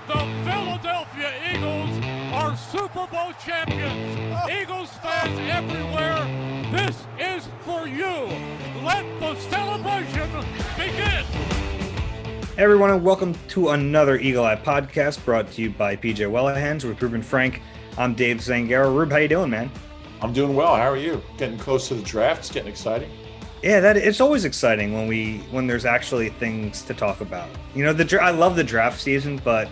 The Philadelphia Eagles are Super Bowl champions. Eagles fans everywhere, this is for you. Let the celebration begin. Hey everyone, and welcome to another Eagle Eye podcast brought to you by PJ Wellahans with Reuben Frank. I'm Dave Zangaro. Rube, how you doing, man? I'm doing well. How are you? Getting close to the draft. It's getting exciting. Yeah, it's always exciting when there's actually things to talk about. You know, I love the draft season, but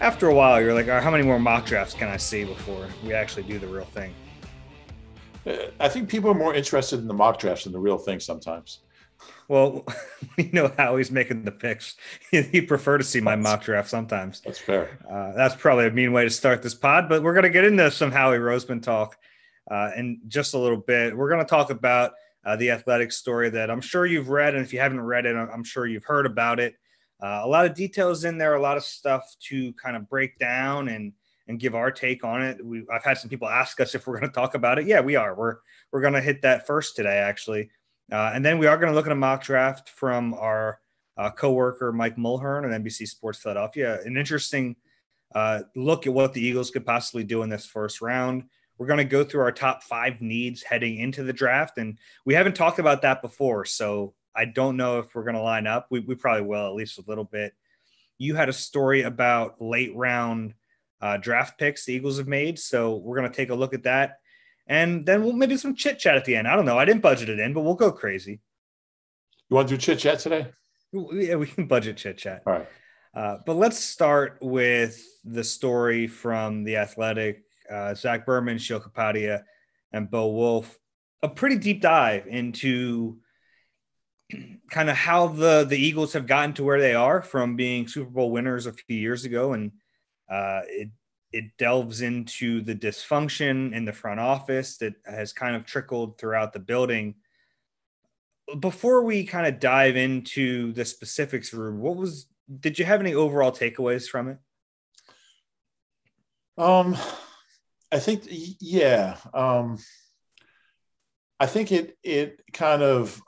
after a while, you're like, all right, how many more mock drafts can I see before we actually do the real thing? I think people are more interested in the mock drafts than the real thing sometimes. Well, we know how he's making the picks. He'd prefer to see my mock draft sometimes. That's fair. That's probably a mean way to start this pod, but we're going to get into some Howie Roseman talk in just a little bit. We're going to talk about the athletic story that I'm sure you've read, and if you haven't read it, I'm sure you've heard about it. A lot of details in there, a lot of stuff to kind of break down and give our take on it. I've had some people ask us if we're going to talk about it. Yeah, we are. We're going to hit that first today, actually. And then we are going to look at a mock draft from our coworker, Mike Mulhern at NBC Sports Philadelphia. An interesting look at what the Eagles could possibly do in this first round. We're going to go through our top 5 needs heading into the draft. And we haven't talked about that before, so I don't know if we're going to line up. We probably will, at least a little bit. You had a story about late round draft picks the Eagles have made, so we're going to take a look at that. And then we'll maybe some chit chat at the end. I don't know. I didn't budget it in, but we'll go crazy. You want to do chit chat today? Yeah, we can budget chit chat. All right. But let's start with the story from The Athletic. Zach Berman, Sheil Kapadia, and Bo Wolf. A pretty deep dive into kind of how the Eagles have gotten to where they are from being Super Bowl winners a few years ago. And it delves into the dysfunction in the front office that has kind of trickled throughout the building. Before we kind of dive into the specifics, Rube, did you have any overall takeaways from it? I think, yeah. I think it kind of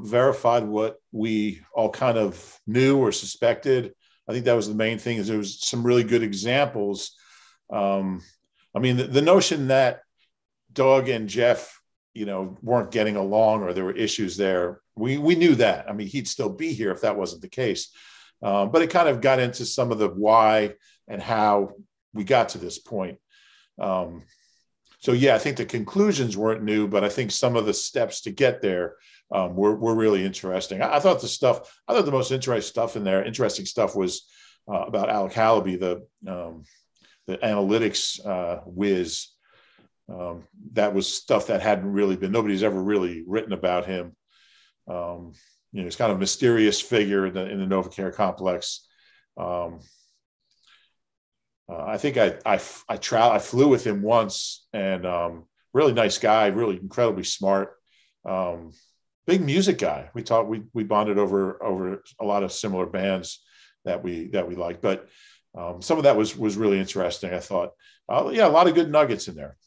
verified what we all kind of knew or suspected. I think that was the main thing, is there was some really good examples. I mean, the notion that Doug and Jeff, weren't getting along or there were issues there, we knew that. I mean, he'd still be here if that wasn't the case. But it kind of got into some of the why and how we got to this point. So yeah, I think the conclusions weren't new, but I think some of the steps to get there were really interesting. I thought the most interesting stuff was about Alec Halaby, the analytics whiz. That was stuff that nobody's ever really written about him. He's kind of a mysterious figure in the NovaCare complex. I think I flew with him once, and really nice guy, really incredibly smart, big music guy. We bonded over a lot of similar bands that we liked, but some of that was really interesting. I thought, a lot of good nuggets in there.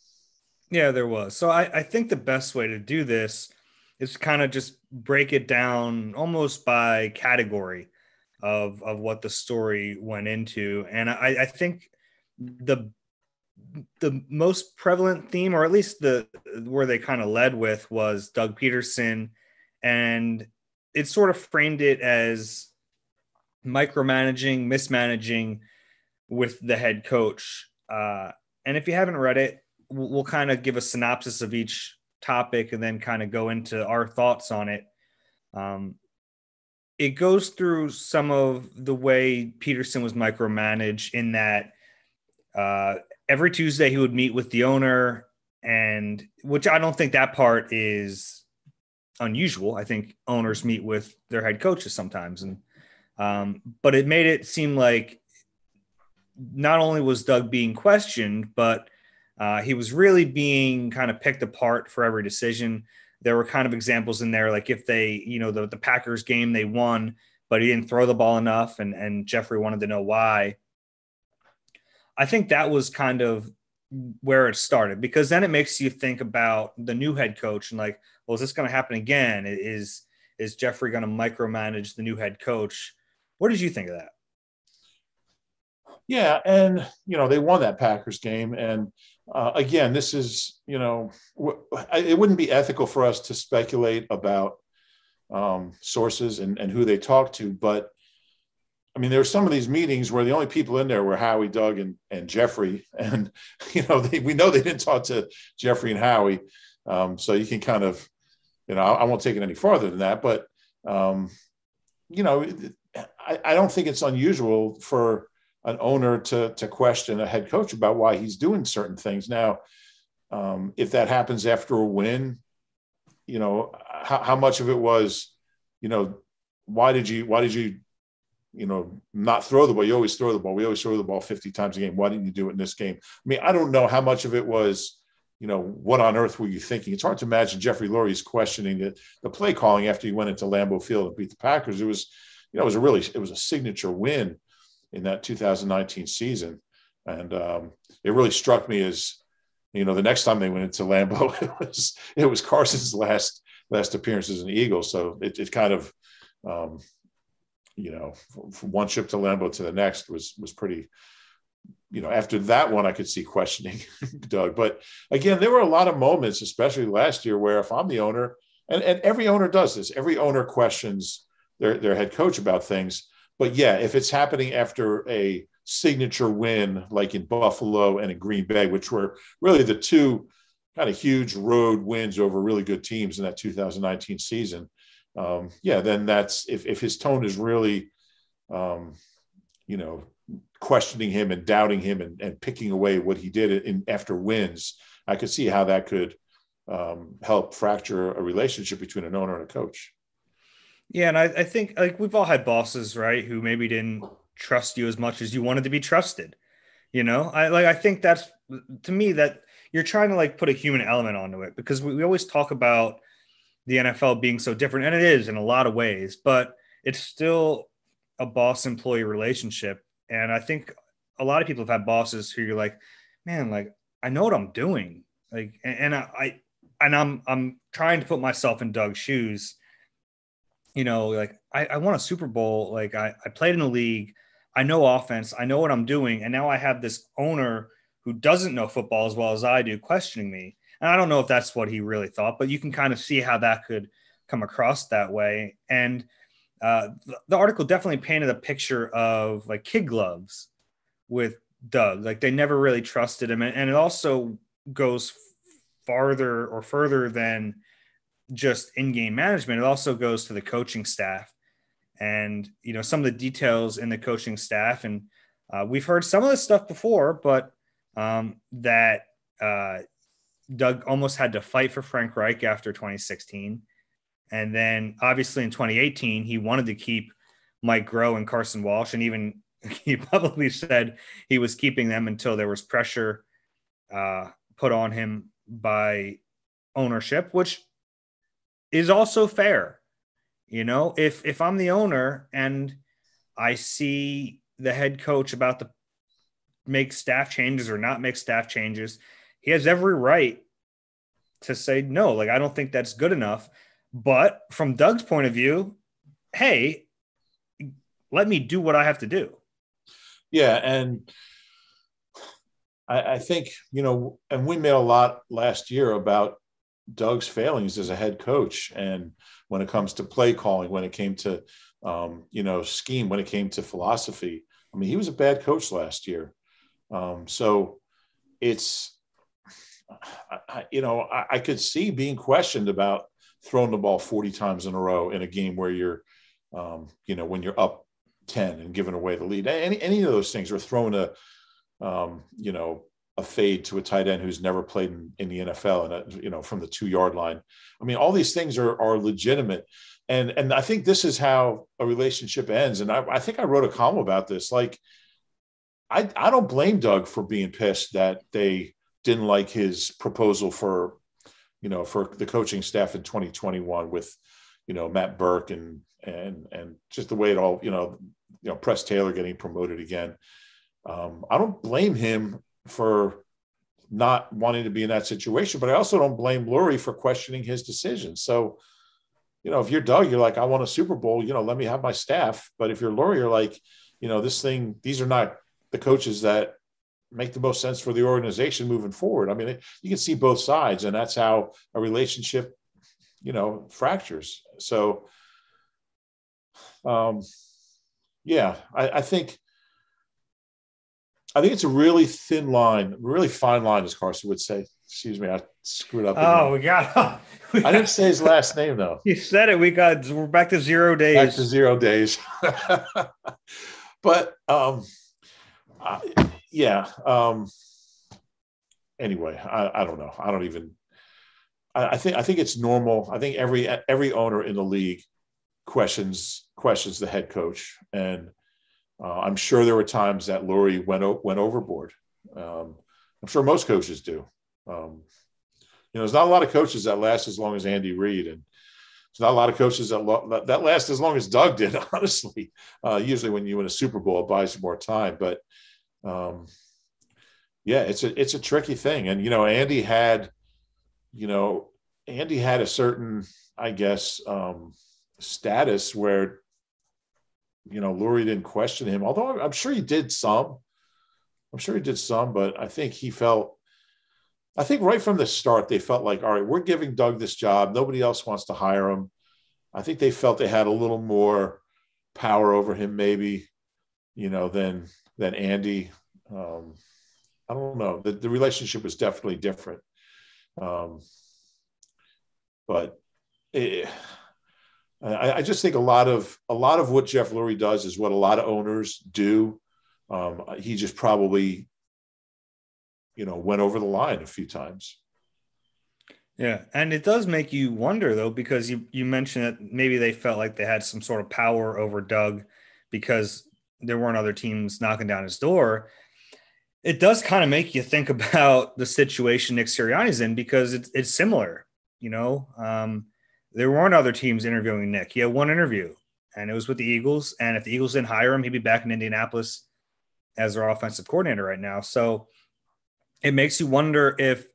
Yeah, there was. So I think the best way to do this is kind of just break it down almost by category of what the story went into. And I think the most prevalent theme, or at least where they kind of led with, was Doug Pederson, and it sort of framed it as micromanaging, mismanaging with the head coach. And if you haven't read it, we'll kind of give a synopsis of each topic and then kind of go into our thoughts on it. It goes through some of the way Pederson was micromanaged, in that every Tuesday he would meet with the owner, and which I don't think that part is unusual. I think owners meet with their head coaches sometimes. But it made it seem like not only was Doug being questioned, but he was really being kind of picked apart for every decision. There were kind of examples in there, like if they, the Packers game, they won, but he didn't throw the ball enough, and Jeffrey wanted to know why. I think that was kind of where it started, because then it makes you think about the new head coach and like, well, is this going to happen again? Is Jeffrey going to micromanage the new head coach? What did you think of that? Yeah, and they won that Packers game, and again, this is it wouldn't be ethical for us to speculate about sources and who they talk to, but I mean, there were some of these meetings where the only people in there were Howie, Doug, and Jeffrey, and we know they didn't talk to Jeffrey and Howie, so you can kind of, I won't take it any farther than that, but I don't think it's unusual for an owner to question a head coach about why he's doing certain things. Now, if that happens after a win, how much of it was, why did you not throw the ball? You always throw the ball. We always throw the ball 50 times a game. Why didn't you do it in this game? I mean, I don't know how much of it was, what on earth were you thinking? It's hard to imagine Jeffrey Lurie's questioning the play calling after he went into Lambeau Field and beat the Packers. It was, it was a signature win in that 2019 season. And it really struck me as, the next time they went into Lambeau, it was Carson's last appearance as an Eagle. So it kind of, from one trip to Lambeau to the next was pretty, after that one, I could see questioning Doug. But again, there were a lot of moments, especially last year, where if I'm the owner, and every owner does this, every owner questions their head coach about things. But yeah, if it's happening after a signature win, like in Buffalo and in Green Bay, which were really the two kind of huge road wins over really good teams in that 2019 season, then that's if his tone is really, questioning him and doubting him and picking away what he did after wins, I could see how that could help fracture a relationship between an owner and a coach. Yeah, and I think like we've all had bosses, right, who maybe didn't trust you as much as you wanted to be trusted. I think that's, to me, that you're trying to like put a human element onto it, because we always talk about the NFL being so different, and it is in a lot of ways, but it's still a boss-employee relationship. And I think a lot of people have had bosses who you're like, man, like I know what I'm doing, like, and I'm trying to put myself in Doug's shoes. Like I won a Super Bowl, like I played in the league, I know offense, I know what I'm doing, and now I have this owner who doesn't know football as well as I do questioning me. And I don't know if that's what he really thought, but you can kind of see how that could come across that way. And the article definitely painted a picture of like kid gloves with Doug. Like they never really trusted him. And it also goes further than just in-game management. It also goes to the coaching staff and, some of the details in the coaching staff. And we've heard some of this stuff before, but that Doug almost had to fight for Frank Reich after 2016. And then obviously in 2018, he wanted to keep Mike Groh and Carson Walsh. And even he publicly said he was keeping them until there was pressure put on him by ownership, which is also fair. If I'm the owner and I see the head coach about to make staff changes or not make staff changes, he has every right to say, no, like, I don't think that's good enough. But from Doug's point of view, hey, let me do what I have to do. Yeah. And I think, and we made a lot last year about Doug's failings as a head coach. And when it comes to play calling, when it came to, scheme, when it came to philosophy, I mean, he was a bad coach last year. So it's, I could see being questioned about throwing the ball 40 times in a row in a game where you're, when you're up 10 and giving away the lead. Any of those things, or throwing a fade to a tight end who's never played in the NFL and, from the 2-yard line. I mean, all these things are legitimate. And I think this is how a relationship ends. And I think I wrote a column about this. Like, I don't blame Doug for being pissed that they didn't like his proposal for the coaching staff in 2021 with, Matt Burke and just the way it all, Press Taylor getting promoted again. I don't blame him for not wanting to be in that situation, but I also don't blame Lurie for questioning his decision. So, if you're Doug, you're like, I want a Super Bowl, let me have my staff. But if you're Lurie, you're like, these are not the coaches that make the most sense for the organization moving forward. I mean, you can see both sides, and that's how a relationship, fractures. So, yeah, I think it's a really thin line, really fine line, as Carson would say. Excuse me, I screwed up. Oh, I didn't say his last name though. You said it. We're back to 0 days. Back to 0 days. But yeah. Anyway, I don't know. I don't even. I think it's normal. I think every owner in the league questions the head coach, and I'm sure there were times that Lurie went overboard. I'm sure most coaches do. There's not a lot of coaches that last as long as Andy Reid, and there's not a lot of coaches that last as long as Doug did. Honestly, usually when you win a Super Bowl, it buys you more time. But yeah, it's a tricky thing, and Andy had a certain, I guess, status where Lurie didn't question him, although I'm sure he did some. But I think right from the start, they felt like, all right, we're giving Doug this job. Nobody else wants to hire him. I think they felt they had a little more power over him, maybe, than Andy. I don't know. The relationship was definitely different. But I just think a lot of what Jeff Lurie does is what a lot of owners do. He just probably, went over the line a few times. Yeah. And it does make you wonder, though, because you mentioned that maybe they felt like they had some sort of power over Doug because there weren't other teams knocking down his door. It does kind of make you think about the situation Nick Sirianni's in, because it's similar. There weren't other teams interviewing Nick. He had one interview, and it was with the Eagles. And if the Eagles didn't hire him, he'd be back in Indianapolis as their offensive coordinator right now. So it makes you wonder if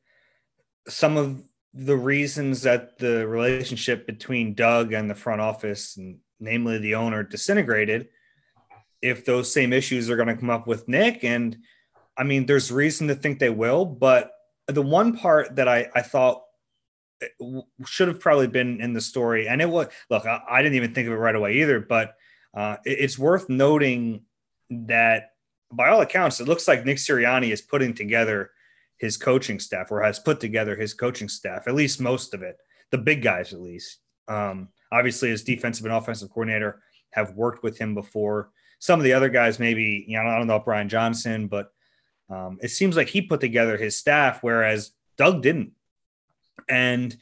some of the reasons that the relationship between Doug and the front office, and namely the owner, disintegrated, if those same issues are going to come up with Nick. And I mean, there's reason to think they will, but the one part that I thought should have probably been in the story, and it was, look, I didn't even think of it right away either, but it's worth noting that by all accounts, it looks like Nick Sirianni is putting together his coaching staff, or has put together his coaching staff, at least most of it, the big guys at least. Obviously, his defensive and offensive coordinator have worked with him before. Some of the other guys, maybe, I don't know about Brian Johnson, but it seems like he put together his staff, whereas Doug didn't. And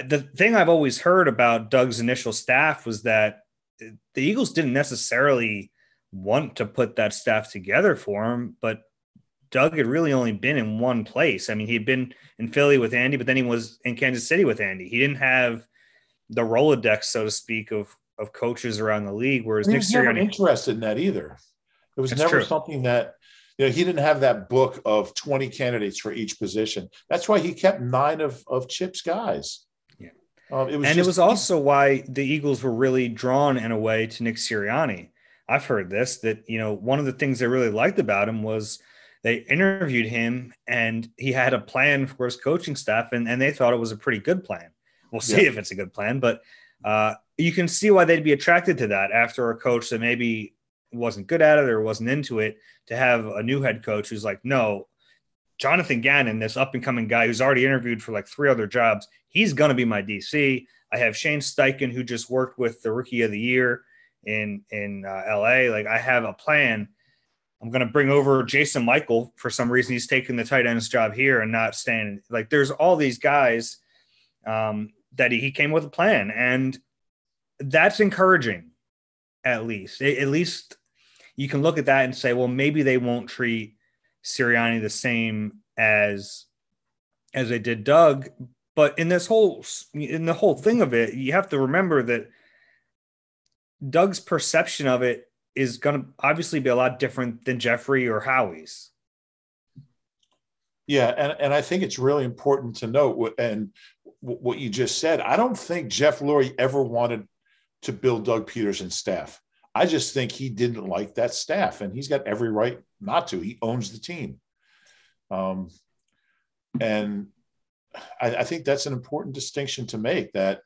the thing I've always heard about Doug's initial staff was that the Eagles didn't necessarily want to put that staff together for him, but Doug had really only been in one place. I mean, he'd been in Philly with Andy, but then he was in Kansas City with Andy. He didn't have the Rolodex, so to speak, of coaches around the league, whereas Nick Sirianni, never interested in that either. It was never true. Something that, he didn't have that book of 20 candidates for each position. That's why he kept 9 of Chip's guys. Yeah. It was also why the Eagles were really drawn in a way to Nick Sirianni. I've heard this, that, one of the things they really liked about him was they interviewed him and he had a plan for his coaching staff, and they thought it was a pretty good plan. We'll see if it's a good plan, but you can see why they'd be attracted to that after a coach that maybe wasn't good at it or wasn't into it, to have a new head coach who's like, no, Jonathan Gannon, this up and coming guy who's already interviewed for like 3 other jobs, he's going to be my DC. I have Shane Steichen, who just worked with the Rookie of the Year in LA. Like, I have a plan. I'm going to bring over Jason Michael. For some reason, he's taking the tight end's job here and not staying. Like, there's all these guys that he came with a plan, and that's encouraging. At least you can look at that and say, well, maybe they won't treat Sirianni the same as they did Doug. But in the whole thing of it, you have to remember that Doug's perception of it is going to obviously be a lot different than Jeffrey or Howie's. Yeah. And I think it's really important to note what you just said. I don't think Jeff Lurie ever wanted to build Doug Pederson's staff. I just think he didn't like that staff, and he's got every right not to. He owns the team. And I think that's an important distinction to make, that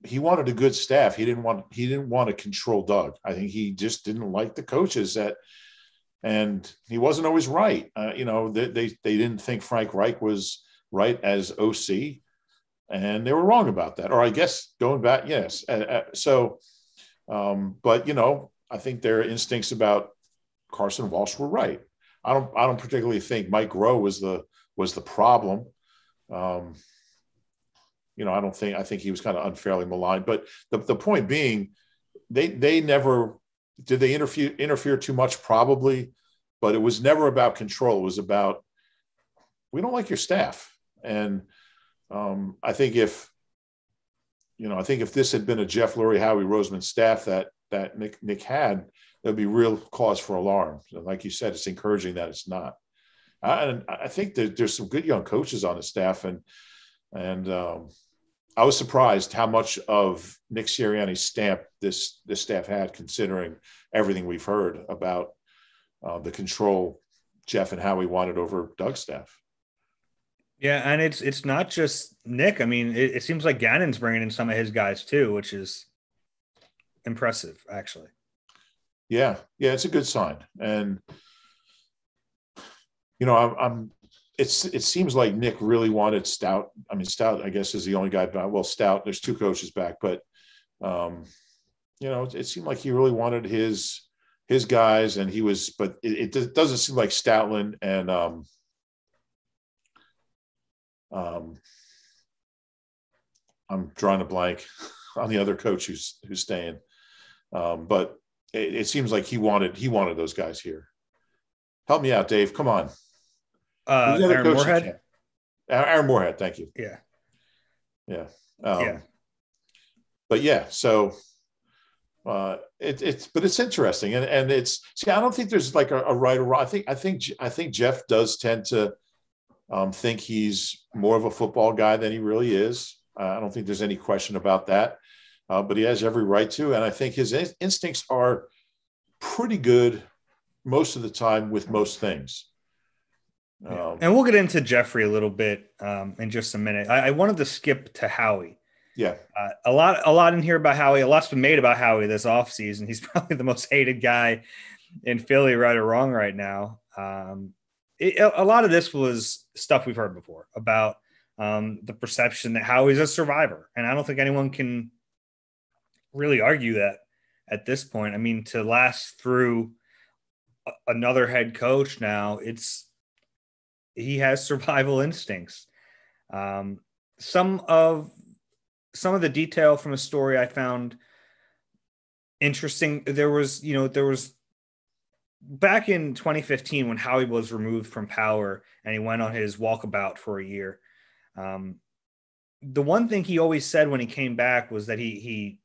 he wanted a good staff. He didn't want to control Doug. I think he just didn't like the coaches and he wasn't always right. They didn't think Frank Reich was right as OC, and they were wrong about that. Or I guess going back, yes. But I think their instincts about Carson Walsh were right. I don't particularly think Mike Rowe was the problem. I think he was kind of unfairly maligned, but the point being, they never did they interfere too much, probably, but it was never about control. It was about, we don't like your staff. And I think if this had been a Jeff Lurie, Howie Roseman staff that Nick had, there'd be real cause for alarm. Like you said, it's encouraging that it's not. And I think that there's some good young coaches on the staff, and I was surprised how much of Nick Sirianni's stamp this staff had, considering everything we've heard about the control Jeff and Howie wanted over Doug's staff. Yeah, and it's not just Nick. I mean, it seems like Gannon's bringing in some of his guys too, which is impressive, actually. Yeah, it's a good sign. And it seems like Nick really wanted Stout. I mean, Stout, I guess, is the only guy back. Well, Stout, there's two coaches back, but it seemed like he really wanted his guys, and he was. But it doesn't seem like Stoutland and I'm drawing a blank on the other coach who's staying, but it seems like he wanted those guys here. Help me out, Dave. Come on. Aaron Moorhead. Aaron Moorhead. Thank you. Yeah. But yeah, so it's interesting, and it's, see, I don't think there's like a right or wrong. I think Jeff does tend to think he's more of a football guy than he really is. I don't think there's any question about that. But he has every right to, and I think his instincts are pretty good most of the time with most things. And we'll get into Jeffrey a little bit in just a minute. I wanted to skip to Howie. Yeah. A lot in here about Howie. A lot's been made about Howie this offseason. He's probably the most hated guy in Philly, right or wrong, right now. A lot of this was stuff we've heard before about the perception that Howie's a survivor. And I don't think anyone can really argue that at this point. I mean, to last through another head coach now, he has survival instincts. Some of the detail from a story I found interesting. There was back in 2015 when Howie was removed from power and he went on his walkabout for a year. The one thing he always said when he came back was that he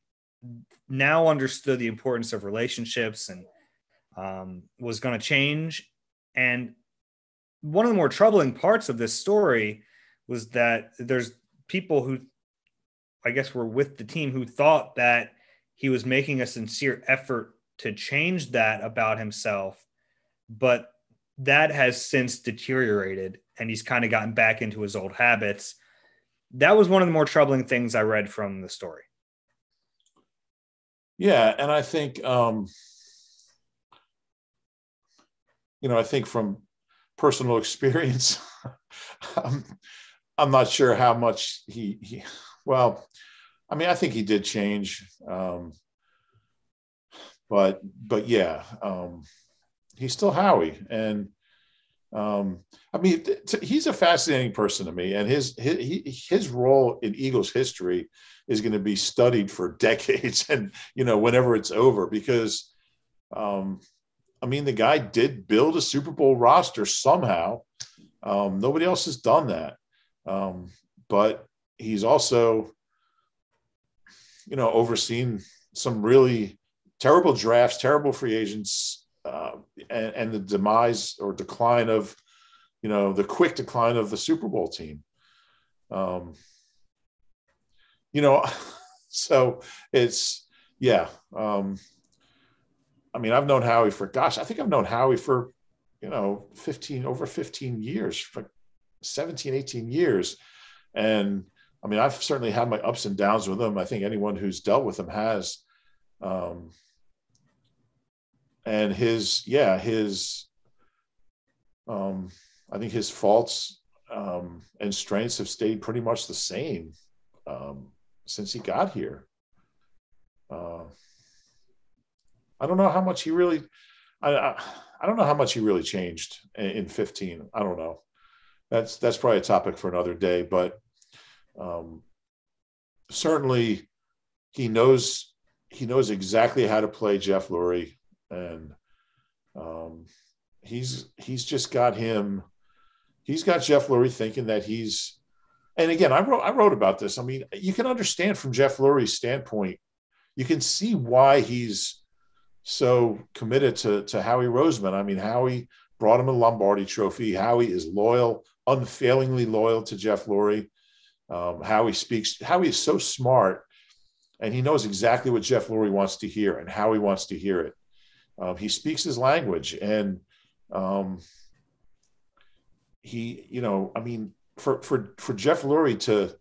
now understood the importance of relationships and was going to change. And one of the more troubling parts of this story was that there's people who I guess were with the team who thought that he was making a sincere effort to change that about himself, but that has since deteriorated and he's kind of gotten back into his old habits. That was one of the more troubling things I read from the story. Yeah. And I think, I think from personal experience, I'm not sure how much I think he did change. But yeah, he's still Howie. And he's a fascinating person to me, and his role in Eagles history is going to be studied for decades and, whenever it's over, because the guy did build a Super Bowl roster somehow. Nobody else has done that. But he's also, overseen some really terrible drafts, terrible free agents, and the demise or decline of, the quick decline of the Super Bowl team. So it's, yeah. I've known Howie for, I think I've known Howie for over 15 years, like 17, 18 years. And I mean, I've certainly had my ups and downs with him. I think anyone who's dealt with him has. And I think his faults and strengths have stayed pretty much the same since he got here. I don't know how much he really, I don't know how much he really changed in 15. I don't know. That's probably a topic for another day, but certainly he knows exactly how to play Jeff Lurie, and he's got Jeff Lurie thinking that he's, and again, I wrote about this. I mean, you can understand from Jeff Lurie's standpoint, you can see why he's so committed to Howie Roseman. I mean, Howie brought him a Lombardi trophy. Howie is loyal, unfailingly loyal to Jeff Lurie. Howie is so smart, and he knows exactly what Jeff Lurie wants to hear and how he wants to hear it. He speaks his language, and for Jeff Lurie to,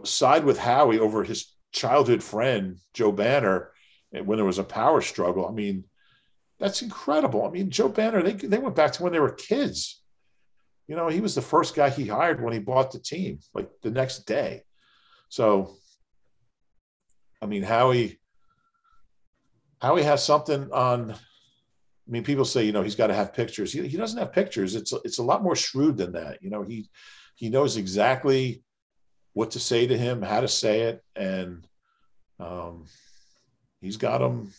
side with Howie over his childhood friend, Joe Banner, when there was a power struggle. I mean, that's incredible. I mean, Joe Banner, they went back to when they were kids. He was the first guy he hired when he bought the team, like the next day. So, I mean, Howie has something on. I mean, people say, he's got to have pictures. He doesn't have pictures. It's a lot more shrewd than that. He knows exactly what to say to him, how to say it, and he's got him.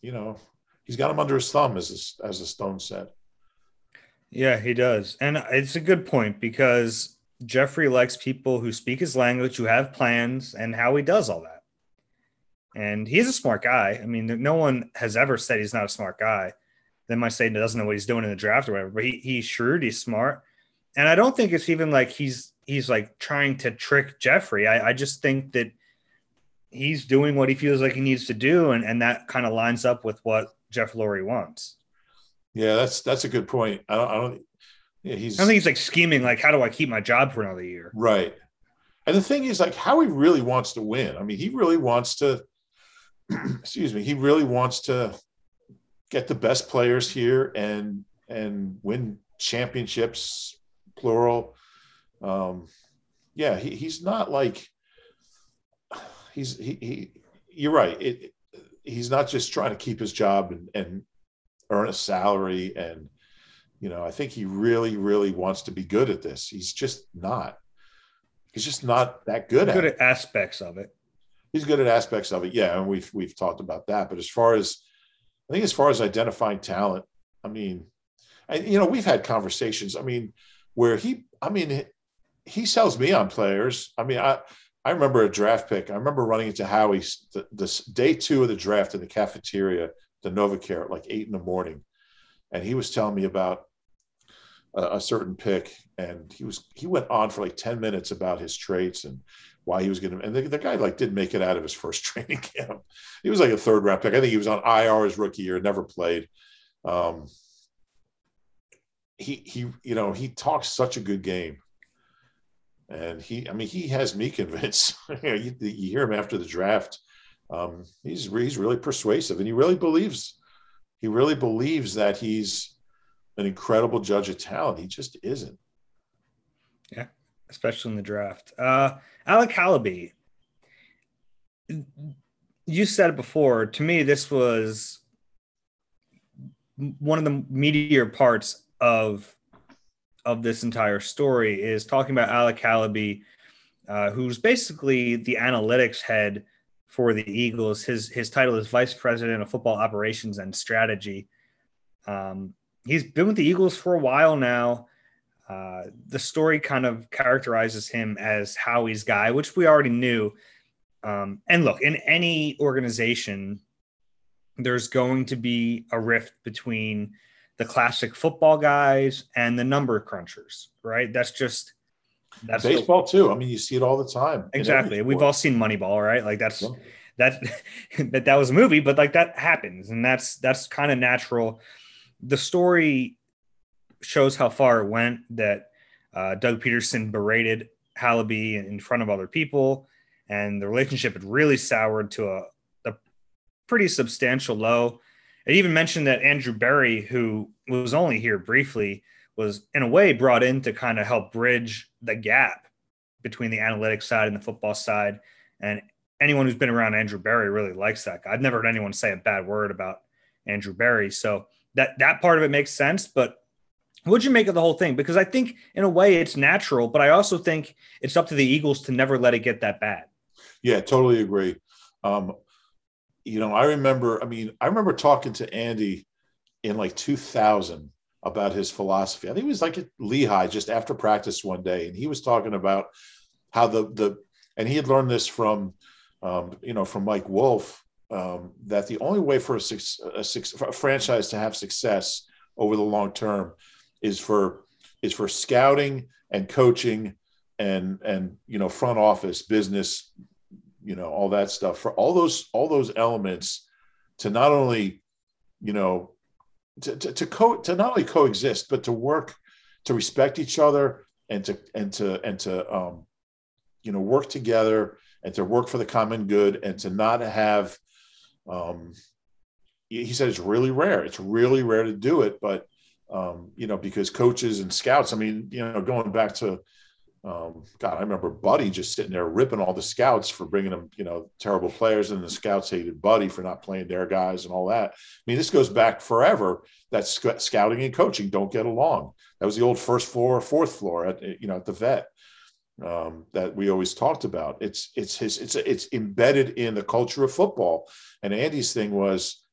He's got him under his thumb, as the Stone said. Yeah, he does, and it's a good point because Jeffrey likes people who speak his language, who have plans, and Howie does all that. And he's a smart guy. I mean, no one has ever said he's not a smart guy. They might say he doesn't know what he's doing in the draft or whatever, but he's shrewd, he's smart. And I don't think it's even like he's like trying to trick Jeffrey. I just think that he's doing what he feels like he needs to do, and that kind of lines up with what Jeff Lurie wants. Yeah, that's a good point. I don't think he's like scheming, like, how do I keep my job for another year? Right. And the thing is, like, Howie really wants to win. I mean, he really wants to, he really wants to get the best players here and win championships, plural. He's not like, you're right. He's not just trying to keep his job and earn a salary. And, I think he really, really wants to be good at this. He's just not that good at it. Aspects of it. He's good at aspects of it. Yeah. And we've talked about that, but as far as identifying talent, I mean, we've had conversations, I mean, where he sells me on players. I mean, I remember a draft pick. I remember running into Howie the day 2 of the draft in the cafeteria, the NovaCare, at like 8 a.m. And he was telling me about a certain pick, and he went on for like 10 minutes about his traits and why he was going to. And the guy didn't make it out of his first training camp. He was like a 3rd round pick. I think he was on IR his rookie year, never played. He talks such a good game. And he has me convinced. You hear him after the draft. He's really persuasive, and he really believes that he's an incredible judge of talent. He just isn't. Yeah, especially in the draft. Alec Halaby, you said it before. To me, this was one of the meatier parts of this entire story, is talking about Alec Halaby, who's basically the analytics head for the Eagles. His title is Vice President of Football Operations and Strategy. He's been with the Eagles for a while now. The story kind of characterizes him as Howie's guy, which we already knew. And look, in any organization, there's going to be a rift between the classic football guys and the number crunchers, right? That's baseball too. I mean, you see it all the time. Exactly. We've all seen Moneyball, right? Like that was a movie, but like that happens, and that's kind of natural. the story shows how far it went that Doug Pederson berated Hallaby in front of other people, and the relationship had really soured to a pretty substantial low. It even mentioned that Andrew Berry, who was only here briefly, was in a way brought in to kind of help bridge the gap between the analytics side and the football side. And anyone who's been around Andrew Berry really likes that guy. I've never heard anyone say a bad word about Andrew Berry. So that part of it makes sense. But what'd you make of the whole thing? Because I think in a way it's natural, but I also think it's up to the Eagles to never let it get that bad. Yeah, totally agree. I remember talking to Andy in like 2000 about his philosophy. I think it was like at Lehigh just after practice one day. And he was talking about how and he had learned this from Mike Wolf, that the only way for a franchise to have success over the long term is for scouting and coaching and front office business, all that stuff, for all those elements to not only, to not only coexist, but to work, to respect each other and to work together and to work for the common good and to not have, he said it's really rare. It's really rare to do it, but because coaches and scouts, going back to, I remember Buddy just sitting there ripping all the scouts for bringing them, terrible players, and the scouts hated Buddy for not playing their guys and all that. This goes back forever. That scouting and coaching don't get along. That was the old first floor, fourth floor at the vet that we always talked about. It's embedded in the culture of football. And Andy's thing was,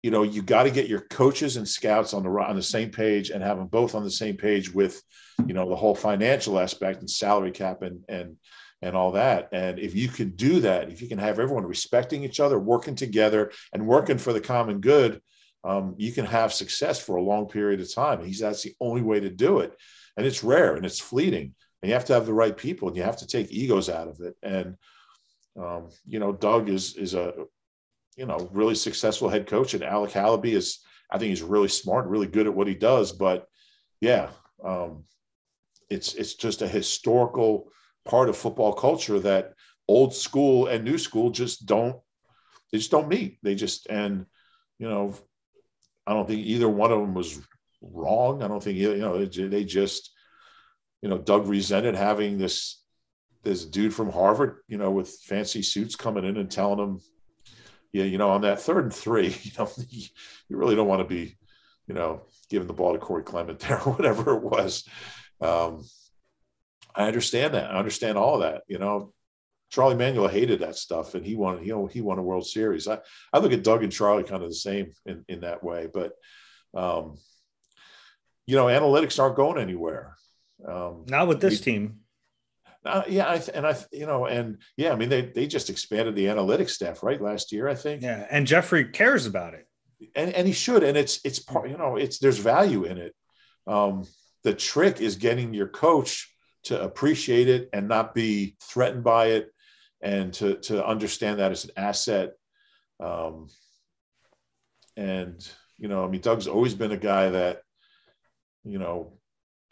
you got to get your coaches and scouts on the same page and have them both on the same page with, the whole financial aspect and salary cap and all that. And if you can do that, if you can have everyone respecting each other, working together and working for the common good, you can have success for a long period of time. And that's the only way to do it. And it's rare and it's fleeting, and you have to have the right people and you have to take egos out of it. And, Doug is a, really successful head coach, and Alec Hallaby I think he's really smart, really good at what he does. But yeah, it's just a historical part of football culture that old school and new school just don't meet. I don't think either one of them was wrong. I don't think, they just, Doug resented having this dude from Harvard, with fancy suits coming in and telling him, on that 3rd and 3, you really don't want to be, giving the ball to Corey Clement there or whatever it was. I understand that. I understand all of that. Charlie Manuel hated that stuff, and he won a World Series. I look at Doug and Charlie kind of the same in that way, but analytics aren't going anywhere. Not with this team. They just expanded the analytics staff right last year, I think. Yeah, and Jeffrey cares about it, and he should. And it's part, there's value in it. The trick is getting your coach to appreciate it and not be threatened by it, and to understand that as an asset. Doug's always been a guy that,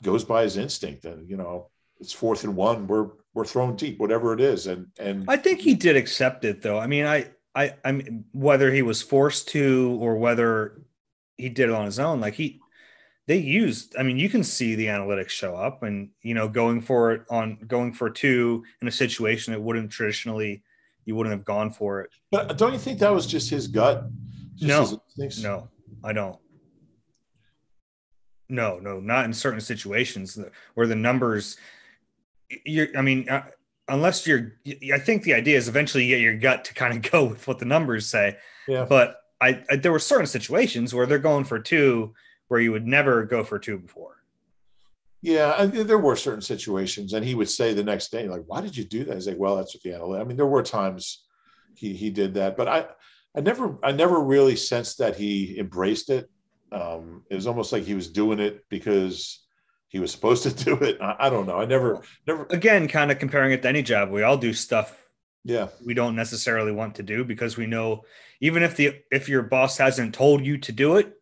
goes by his instinct, and, it's 4th and 1, we're throwing deep, whatever it is. And I think he did accept it, though. I mean, whether he was forced to or whether he did it on his own, you can see the analytics show up and, going for 2 in a situation that wouldn't traditionally, you wouldn't have gone for it. But don't you think that was just his gut? No, I don't. No, not in certain situations where the numbers, unless I think the idea is eventually you get your gut to kind of go with what the numbers say. Yeah. But there were certain situations where they're going for 2 where you would never go for 2 before. Yeah, there were certain situations, and he would say the next day, like, "Why did you do that?" He's like, "Well, that's what the analytics." There were times he did that, but I never really sensed that he embraced it. It was almost like he was doing it because he was supposed to do it. I don't know. I never. Again, kind of comparing it to any job, we all do stuff. Yeah, we don't necessarily want to do because we know even if your boss hasn't told you to do it,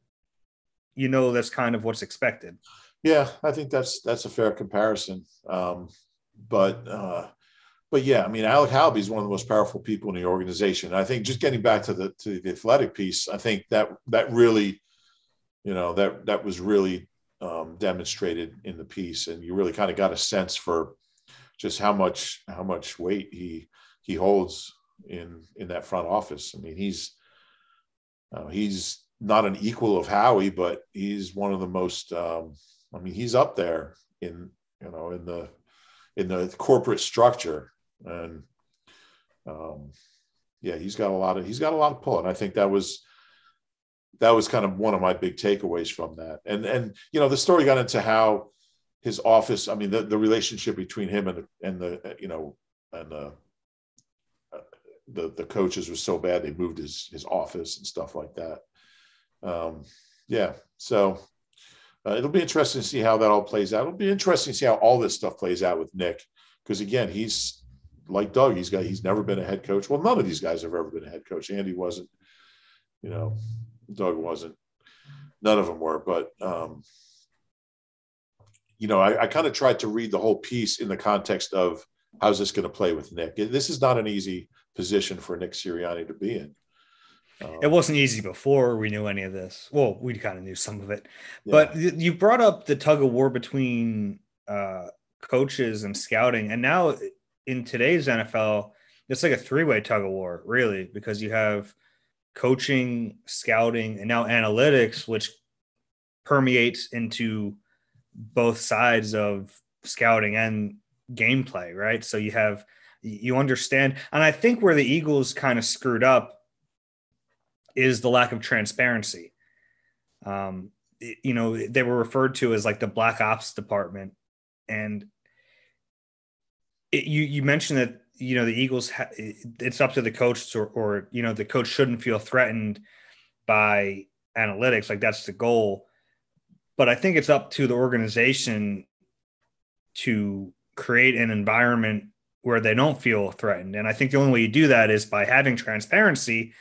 that's kind of what's expected. Yeah, I think that's a fair comparison. But yeah, I mean, Alec Halby is one of the most powerful people in the organization. And I think just getting back to the athletic piece, I think that really, that was really demonstrated in the piece, and you really kind of got a sense for just how much weight he holds in that front office. I mean, he's not an equal of Howie, but he's one of the most. He's up there in the corporate structure, and he's got a lot of pull, and I think that was kind of one of my big takeaways from that. And the story got into how his office, I mean, the relationship between him and the coaches was so bad they moved his office and stuff like that. So it'll be interesting to see how that all plays out. It'll be interesting to see how all this stuff plays out with Nick, because again, he's like Doug. He's never been a head coach. Well, none of these guys have ever been a head coach. Andy wasn't, Doug wasn't. None of them were. But I kind of tried to read the whole piece in the context of how's this going to play with Nick. This is not an easy position for Nick Sirianni to be in. It wasn't easy before we knew any of this. Well, we kind of knew some of it, but you brought up the tug of war between coaches and scouting. And now in today's NFL, it's like a three-way tug of war, really, because you have coaching, scouting, and now analytics, which permeates into both sides of scouting and gameplay, right? So you understand. And I think where the Eagles kind of screwed up is the lack of transparency. They were referred to as like the black ops department. And you mentioned that, the Eagles, it's up to the coach or the coach shouldn't feel threatened by analytics. Like that's the goal. But I think it's up to the organization to create an environment where they don't feel threatened. And I think the only way you do that is by having transparency.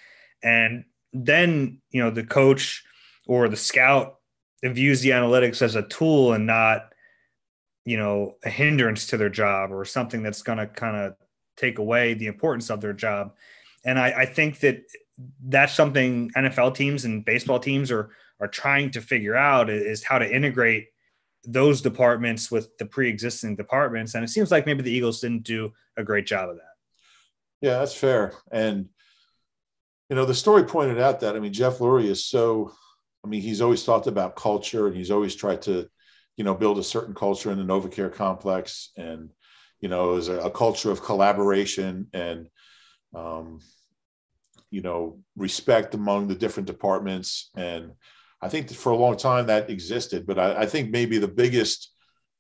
And then, the coach or the scout views the analytics as a tool and not, a hindrance to their job or something that's going to kind of take away the importance of their job. And I think that that's something NFL teams and baseball teams are trying to figure out, is how to integrate those departments with the pre-existing departments. And it seems like maybe the Eagles didn't do a great job of that. Yeah, that's fair. And, the story pointed out that, Jeff Lurie is he's always talked about culture, and he's always tried to, build a certain culture in the NovaCare complex. And, it was a culture of collaboration and, respect among the different departments. And I think for a long time that existed, but I think maybe the biggest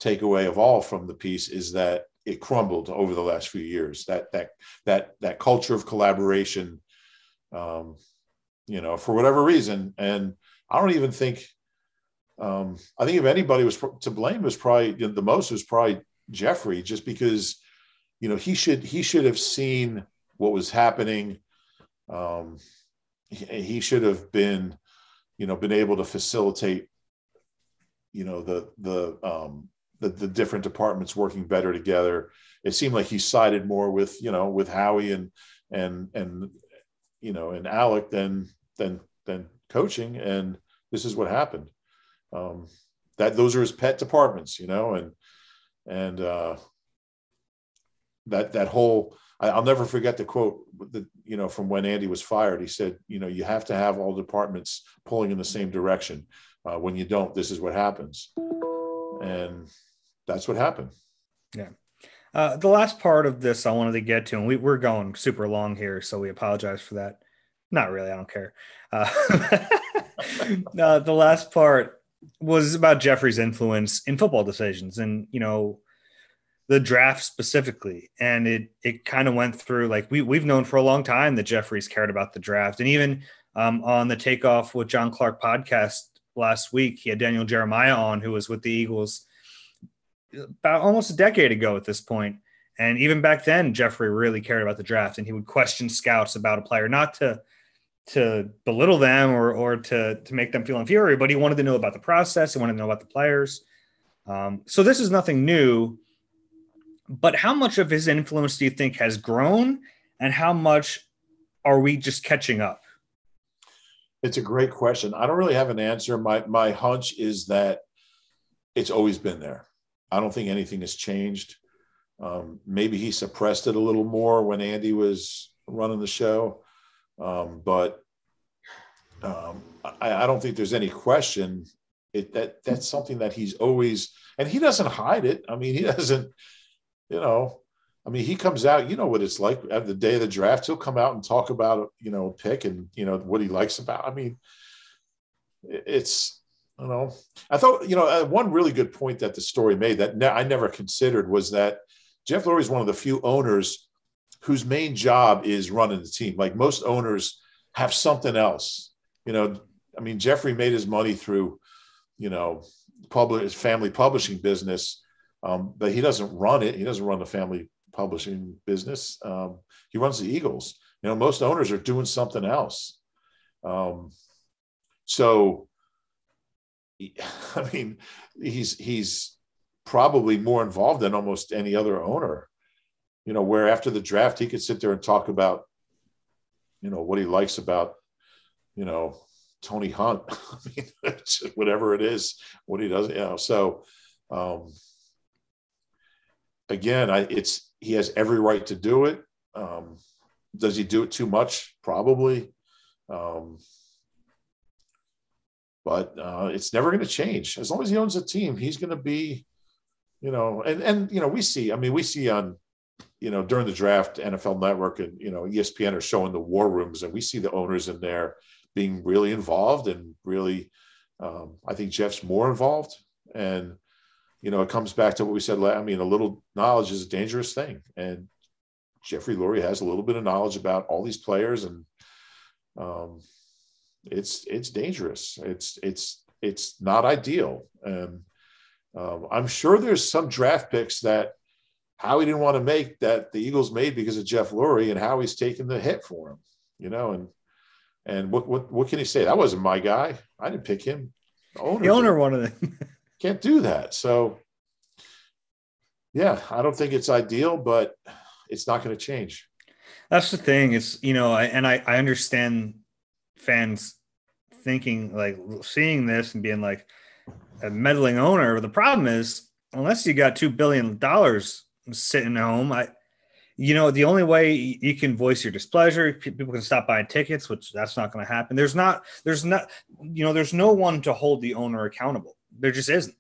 takeaway of all from the piece is that it crumbled over the last few years, that culture of collaboration, for whatever reason. And I don't even think, I think if anybody was to blame, was probably the most was probably Jeffrey, just because, he should have seen what was happening. He should have been able to facilitate, the different departments working better together. It seemed like he sided more with Howie and Alec than coaching. And this is what happened. That those are his pet departments, and that whole, I'll never forget the quote from when Andy was fired. He said, you have to have all departments pulling in the same direction. When you don't, this is what happens. And that's what happened. Yeah. The last part of this I wanted to get to, and we're going super long here, so we apologize for that. Not really. I don't care. The last part was about Jeffrey's influence in football decisions and, the draft specifically. And it kind of went through, like we've known for a long time that Jeffrey's cared about the draft. And even on the Takeoff with John Clark podcast last week, he had Daniel Jeremiah on, who was with the Eagles about almost a decade ago at this point. And even back then, Jeffrey really cared about the draft, and he would question scouts about a player, not to to belittle them or to make them feel inferior, but he wanted to know about the process. He wanted to know about the players. So this is nothing new, but how much of his influence do you think has grown, and how much are we just catching up? It's a great question. I don't really have an answer. My hunch is that it's always been there. I don't think anything has changed. Maybe he suppressed it a little more when Andy was running the show. But I don't think there's any question that's something that he's always, and he doesn't hide it. I mean, he doesn't, he comes out, what it's like at the day of the draft, he'll come out and talk about, pick and, what he likes about, I mean, it's, I thought, one really good point that the story made that I never considered was that Jeff Lurie is one of the few owners whose main job is running the team. Like most owners have something else, Jeffrey made his money through, his family publishing business, but he doesn't run it. He doesn't run the family publishing business. He runs the Eagles. Most owners are doing something else. So, I mean, he's probably more involved than almost any other owner, where after the draft, he could sit there and talk about, what he likes about, Tony Hunt, I mean, whatever it is, what he does, so, again, he has every right to do it. Does he do it too much? Probably. But it's never going to change. As long as he owns a team, he's going to be, we see on, during the draft, NFL Network and, ESPN are showing the war rooms, and we see the owners in there being really involved and really, I think Jeff's more involved. And, it comes back to what we said. I mean, a little knowledge is a dangerous thing. And Jeffrey Lurie has a little bit of knowledge about all these players, and it's dangerous. It's not ideal. And I'm sure there's some draft picks that Howie didn't want to make that the Eagles made because of Jeff Lurie, and Howie's taking the hit for him, and what can he say? That wasn't my guy. I didn't pick him. The owner wanted it. Can't do that. So, yeah, I don't think it's ideal, but it's not going to change. That's the thing. It's, I understand fans thinking, like, seeing this and being like a meddling owner. The problem is, unless you got $2 billion sitting at home, the only way you can voice your displeasure, people can stop buying tickets, which that's not going to happen. There's no one to hold the owner accountable. There just isn't.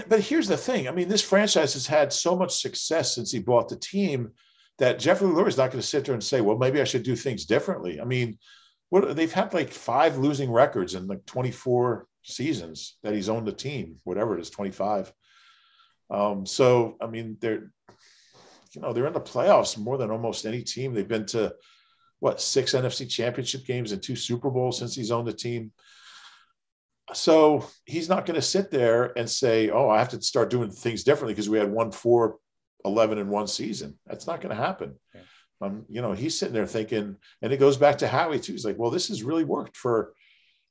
But here's the thing. I mean, this franchise has had so much success since he bought the team that Jeffrey Lurie is not going to sit there and say, well, maybe I should do things differently. I mean, they've had like 5 losing records in like 24 seasons that he's owned the team, whatever it is, 25. So, I mean, they're in the playoffs more than almost any team. They've been to 6 NFC championship games and 2 Super Bowls since he's owned the team. So he's not going to sit there and say, oh, I have to start doing things differently because we had 4-11 in one season. That's not going to happen. Yeah. He's sitting there thinking, and it goes back to Howie too. He's like, well, this has really worked for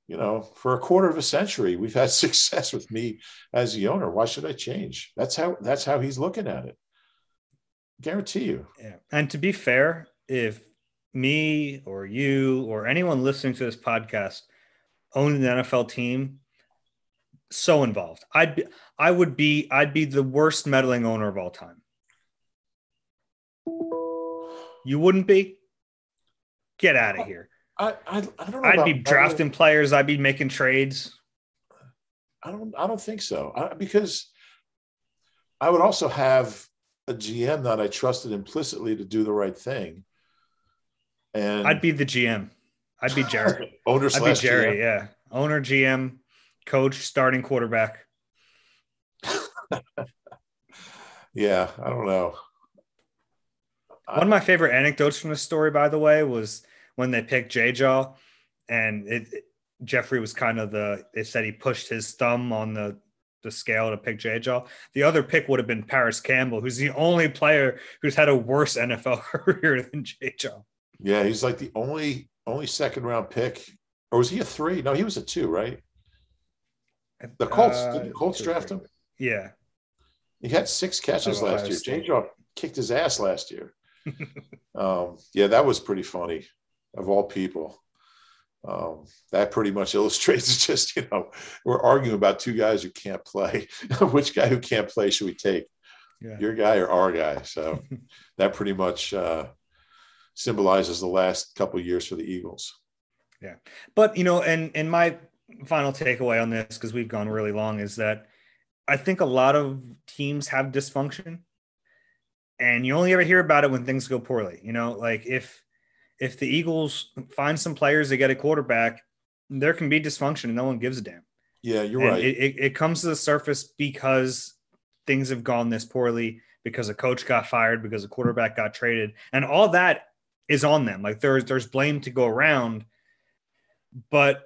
a quarter of a century. We've had success with me as the owner. Why should I change? That's how he's looking at it. Guarantee you. Yeah. And to be fair, if me or you or anyone listening to this podcast owned an NFL team, so involved, I'd be the worst meddling owner of all time. You wouldn't be? Get out of here. I don't know. I'd be drafting players. I'd be making trades. I don't think so. Because I would also have a GM that I trusted implicitly to do the right thing. And I'd be the GM. I'd be Jerry. Owner / Jerry, GM. yeah. Owner, GM, coach, starting quarterback. Yeah, I don't know. One of my favorite anecdotes from this story, by the way, was when they picked J-Jaw, and Jeffrey was kind of they said he pushed his thumb on the scale to pick J-Jaw. The other pick would have been Paris Campbell, who's the only player who's had a worse NFL career than J-Jaw. Yeah, he's like the only only second round pick, or was he a 3? No, he was a 2, right? The Colts did the Colts draft him? Yeah, he had 6 catches last year. J-Jaw kicked his ass last year. Yeah, that was pretty funny. Of all people, that pretty much illustrates just we're arguing about 2 guys who can't play. Which guy who can't play should we take? Yeah. Your guy or our guy? So that pretty much symbolizes the last couple of years for the Eagles. Yeah, but and my final takeaway on this, because we've gone really long, is that I think a lot of teams have dysfunction, and you only ever hear about it when things go poorly. Like if the Eagles find some players, they get a quarterback, there can be dysfunction and no one gives a damn. Yeah, you're right. It comes to the surface because things have gone this poorly, because a coach got fired, because a quarterback got traded, and all that is on them. Like there's blame to go around, but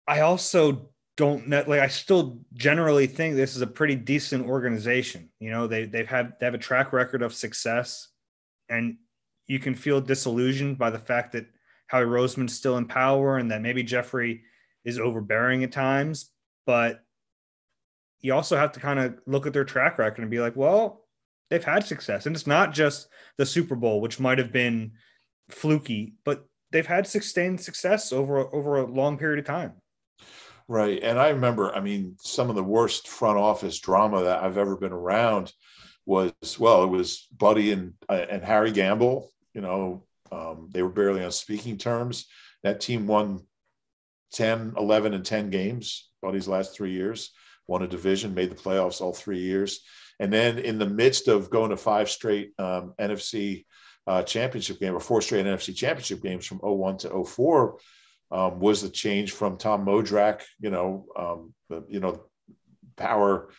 I also don't know, I still generally think this is a pretty decent organization. They have a track record of success, and you can feel disillusioned by the fact that Howie Roseman's still in power and that maybe Jeffrey is overbearing at times, but you also have to kind of look at their track record and be like, well, they've had success. And it's not just the Super Bowl, which might've been fluky, but they've had sustained success over a long period of time. Right. And I remember, some of the worst front office drama that I've ever been around was, it was Buddy and Harry Gamble. They were barely on speaking terms. That team won 10, 11, and 10 games, Buddy's last 3 years, won a division, made the playoffs all 3 years. And then in the midst of going to 5 straight NFC championship game, or 4 straight NFC championship games from 01 to 04, was the change from Tom Modrak, power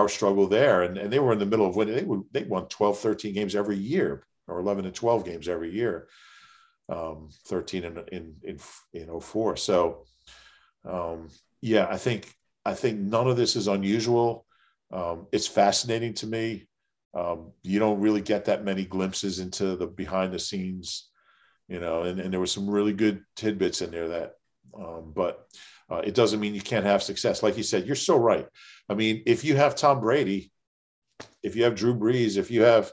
struggle there. And they were in the middle of winning. They won 12, 13 games every year, or 11 and 12 games every year, 13 in 04. So, yeah, I think none of this is unusual. It's fascinating to me. You don't really get that many glimpses into the behind the scenes, and there were some really good tidbits in there that, but it doesn't mean you can't have success. Like you said, you're so right. If you have Tom Brady, if you have Drew Brees, if you have,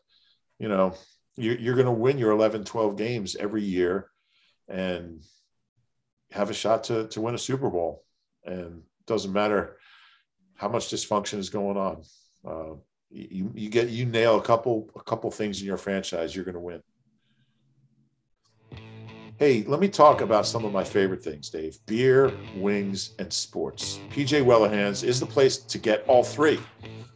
you're going to win your 11, 12 games every year and have a shot to win a Super Bowl. And it doesn't matter how much dysfunction is going on. You nail a couple things in your franchise, you're going to win. Hey, let me talk about some of my favorite things, Dave. Beer, wings, and sports. PJ Wellahans is the place to get all 3.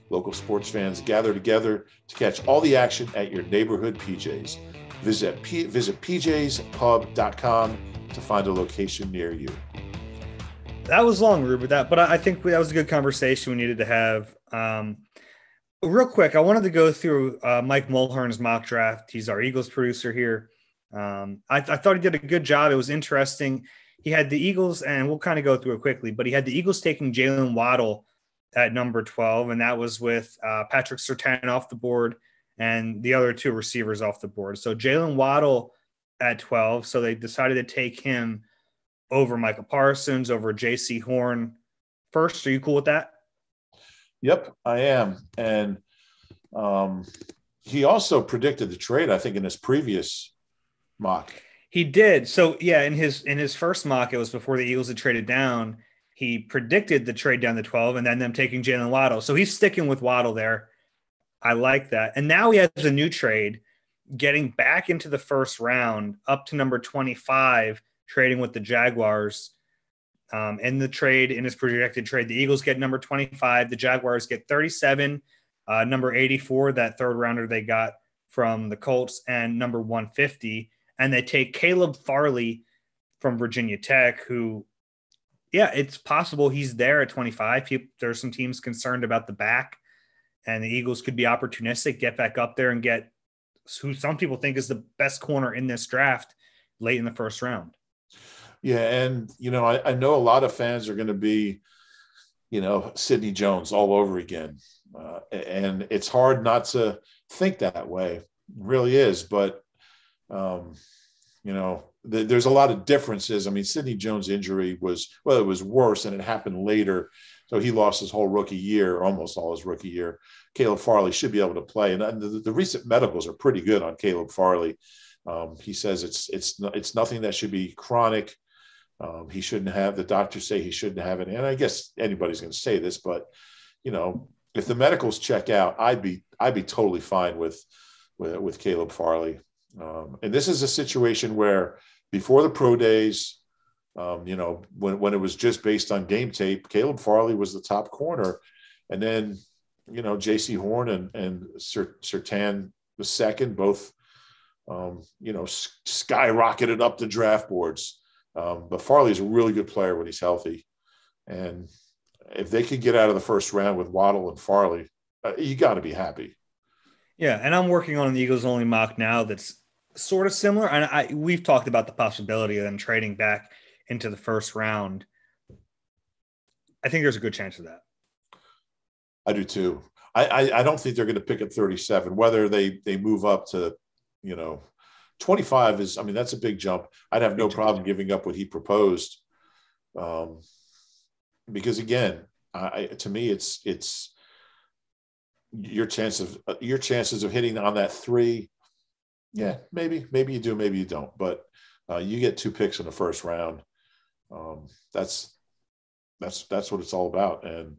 Local sports fans gather together to catch all the action at your neighborhood PJs. Visit pjspub.com to find a location near you. That was long, Reuben, but I think that was a good conversation we needed to have. Real quick, I wanted to go through Mike Mulhern's mock draft. He's our Eagles producer here. I thought he did a good job. It was interesting. He had the Eagles, and we'll kind of go through it quickly, but he had the Eagles taking Jalen Waddle at number 12, and that was with Patrick Surtain off the board and the other 2 receivers off the board. So Jalen Waddle at 12, so they decided to take him over Michael Parsons, over J.C. Horn first. Are you cool with that? Yep, I am. And he also predicted the trade, I think, in his previous mock. He did. So yeah, in his first mock, it was before the Eagles had traded down. He predicted the trade down to 12 and then them taking Jalen Waddle. So he's sticking with Waddle there. I like that. And now he has a new trade, getting back into the first round up to number 25, trading with the Jaguars. In the trade, in his projected trade, the Eagles get number 25, the Jaguars get 37, number 84, that third rounder they got from the Colts, and number 150. And they take Caleb Farley from Virginia Tech, who, yeah, it's possible he's there at 25. There's some teams concerned about the back, and the Eagles could be opportunistic, get back up there and get who some people think is the best corner in this draft late in the first round. Yeah. And, I know a lot of fans are going to be, Sidney Jones all over again. And it's hard not to think that way. It really is. But, there's a lot of differences. I mean, Sidney Jones' injury was worse, and it happened later. So he lost his whole rookie year, almost all his rookie year. Caleb Farley should be able to play. And the recent medicals are pretty good on Caleb Farley. He says it's nothing that should be chronic. He shouldn't have, the doctors say he shouldn't have it. And I guess anybody's going to say this, but if the medicals check out, I'd be totally fine with Caleb Farley. And this is a situation where before the pro days, when it was just based on game tape, Caleb Farley was the top corner. And then, J.C. Horn and Surtain was second, both, skyrocketed up the draft boards. But Farley's a really good player when he's healthy. And if they could get out of the first round with Waddle and Farley, you got to be happy. Yeah, and I'm working on an Eagles-only mock now that's sort of similar. And we've talked about the possibility of them trading back into the first round. I think there's a good chance of that. I do too. I don't think they're going to pick at 37. Whether they move up to, 25 is, that's a big jump. I'd have no problem giving up what he proposed. Because again, to me, it's your chances of hitting on that 3. Yeah, maybe you do, maybe you don't. But you get 2 picks in the first round. That's what it's all about. And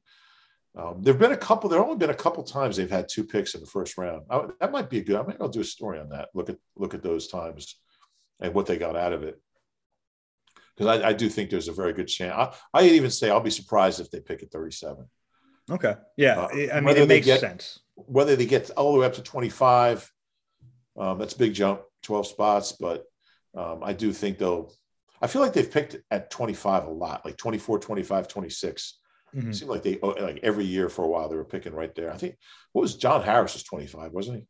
there have only been a couple times they've had 2 picks in the first round. That might be good. I might do a story on that. Look at those times and what they got out of it. Because I do think there's a very good chance. I even say I'll be surprised if they pick at 37. Okay. Yeah. It makes sense. Whether they get all the way up to 25, that's a big jump, 12 spots. But I do think I feel like they've picked at 25 a lot, like 24, 25, 26. Mm-hmm. It seemed like they, like every year for a while, they were picking right there. I think, John Harris was 25, wasn't he?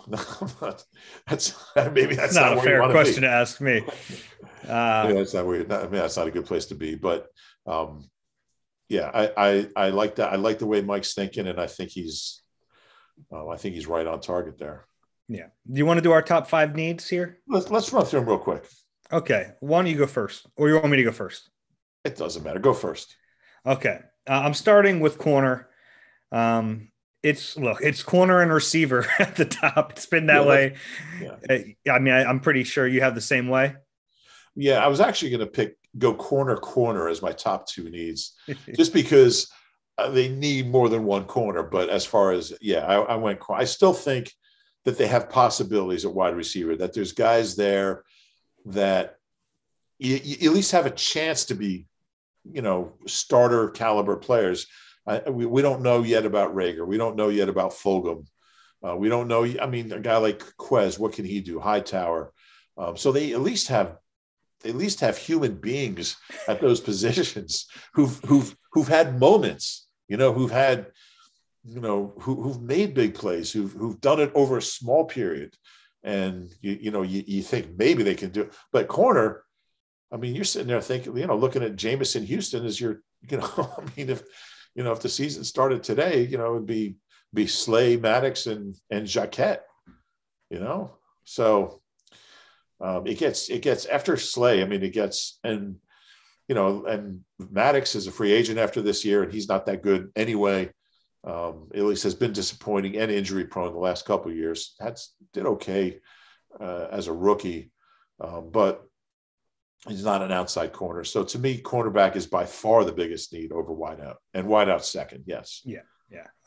That's not a fair question to ask me. That's not weird. That's not a good place to be. But yeah, I like that. I like the way Mike's thinking, and I think he's right on target there. Yeah. Do you want to do our top 5 needs here? Let's run through them real quick. Okay. Why don't you go first, or you want me to go first? It doesn't matter. Go first. Okay. I'm starting with corner. It's corner and receiver at the top. It's been that way. Yeah. I'm pretty sure you have the same way. Yeah, I was actually going to go corner as my top 2 needs, just because they need more than one corner. But as far as, I went corner. I still think that they have possibilities at wide receiver, that there's guys there that you at least have a chance to be, starter caliber players. We don't know yet about Rager. We don't know yet about Fulgham. We don't know. A guy like Quez, what can he do? Hightower. So they at least have human beings at those positions who've had moments, who've had, who've made big plays, who've done it over a small period. And you think maybe they can do it. But corner, you're sitting there thinking, looking at Jameson Houston as your, if the season started today, it would be Slay, Maddox, and Jacquet, So it gets after Slay. And Maddox is a free agent after this year, and he's not that good anyway. At least has been disappointing and injury prone the last couple of years. Did okay as a rookie, but he's not an outside corner. So to me, cornerback is by far the biggest need over wideout, and wideout second. Yes. Yeah.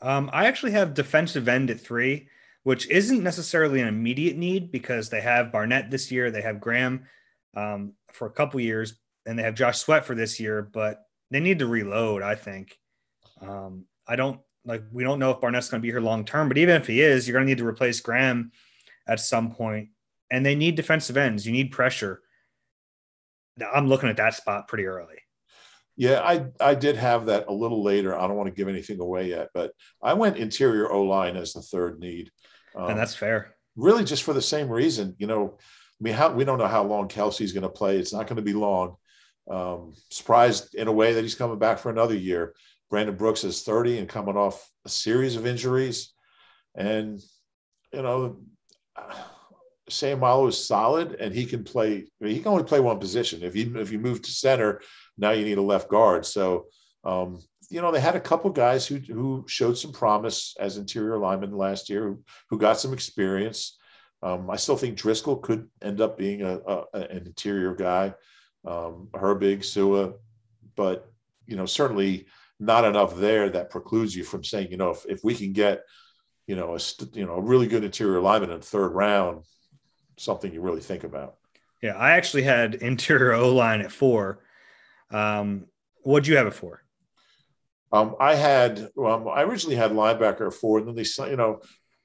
I actually have defensive end at 3, which isn't necessarily an immediate need because they have Barnett this year. They have Graham for a couple years, and they have Josh Sweat for this year, but they need to reload, I think. We don't know if Barnett's going to be here long-term, but even if he is, you're going to need to replace Graham at some point, and they need defensive ends. You need pressure. I'm looking at that spot pretty early. Yeah, I did have that a little later. I don't want to give anything away yet, but I went interior O-line as the 3rd need. And that's fair. Really just for the same reason. We don't know how long Kelsey's going to play. It's not going to be long. Surprised in a way that he's coming back for another year. Brandon Brooks is 30 and coming off a series of injuries. And, Sayamalo is solid, and he can play. He can only play one position. If you move to center, now you need a left guard. So, they had a couple guys who showed some promise as interior linemen last year, who got some experience. I still think Driscoll could end up being an interior guy, Herbig, Sua, but certainly not enough there that precludes you from saying, if we can get, a really good interior lineman in the third round, something you really think about. Yeah, I actually had interior O-line at 4. What'd you have it for? I originally had linebacker at 4, and then they,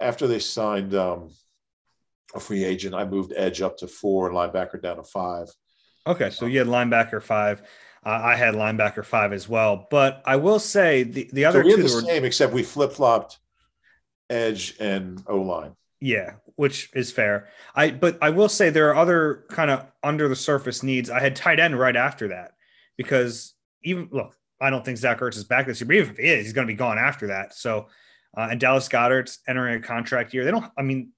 after they signed a free agent, I moved edge up to 4 and linebacker down to 5. Okay, so you had linebacker 5. I had linebacker 5 as well, but I will say the other two the same, except we flip-flopped edge and O-line. Yeah, which is fair. But I will say there are other kind of under the surface needs. I had tight end right after that because I don't think Zach Ertz is back this year, but even if he is, he's going to be gone after that. So, and Dallas Goedert's entering a contract year. They're going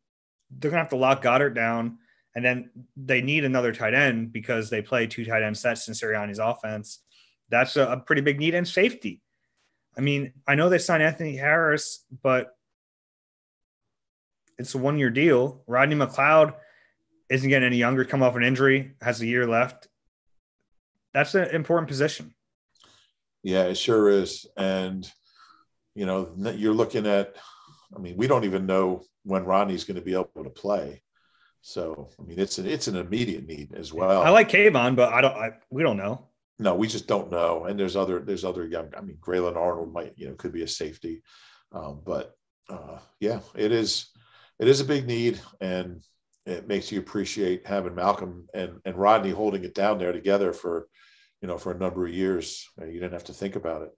to have to lock Goddard down, and then they need another tight end because they play 2 tight end sets in Sirianni's offense. That's a pretty big need, and safety. I mean, I know they signed Anthony Harris, but it's a 1-year deal. Rodney McLeod isn't getting any younger, come off an injury, has a year left. That's an important position. Yeah, it sure is. And, you're looking at, we don't even know when Rodney's going to be able to play. So, it's an immediate need as well. I like Kayvon, but we don't know. No, we just don't know. And there's other young, Graylin Arnold could be a safety. It is a big need, and it makes you appreciate having Malcolm and Rodney holding it down there together for a number of years. You didn't have to think about it.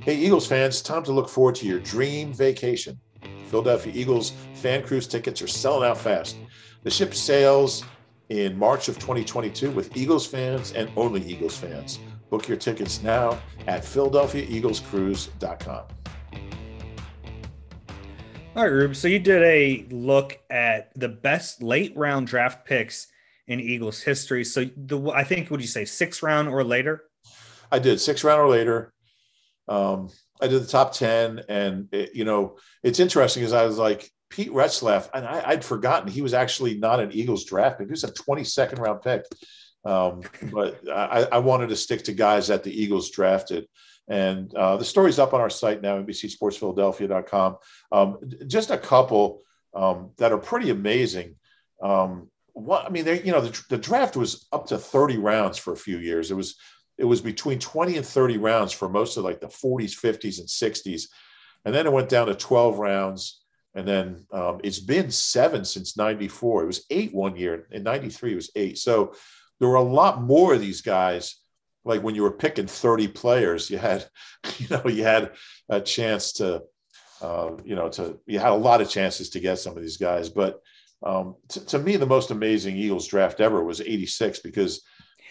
Hey, Eagles fans, time to look forward to your dream vacation. Philadelphia Eagles fan cruise tickets are selling out fast. The ship sails in March of 2022 with Eagles fans and only Eagles fans. Book your tickets now at PhiladelphiaEaglesCruise.com. All right, Rube. So you did a look at the best late round draft picks in Eagles history. So I think, would you say 6th round or later? I did 6th round or later. I did the top 10, and it's interesting because I was like Pete Retzlaff, and I'd forgotten he was actually not an Eagles draft pick. He was a 22nd round pick. But I wanted to stick to guys that the Eagles drafted. And the story's up on our site now, NBCSportsPhiladelphia.com. Just a couple that are pretty amazing. The draft was up to 30 rounds for a few years. It was between 20 and 30 rounds for most of like the 40s, 50s, and 60s. And then it went down to 12 rounds. And then it's been 7 since 94. It was 8 one year. In 93, it was 8. So there were a lot more of these guys. Like when you were picking 30 players, you had a chance to, you had a lot of chances to get some of these guys. But to me, the most amazing Eagles draft ever was 86 because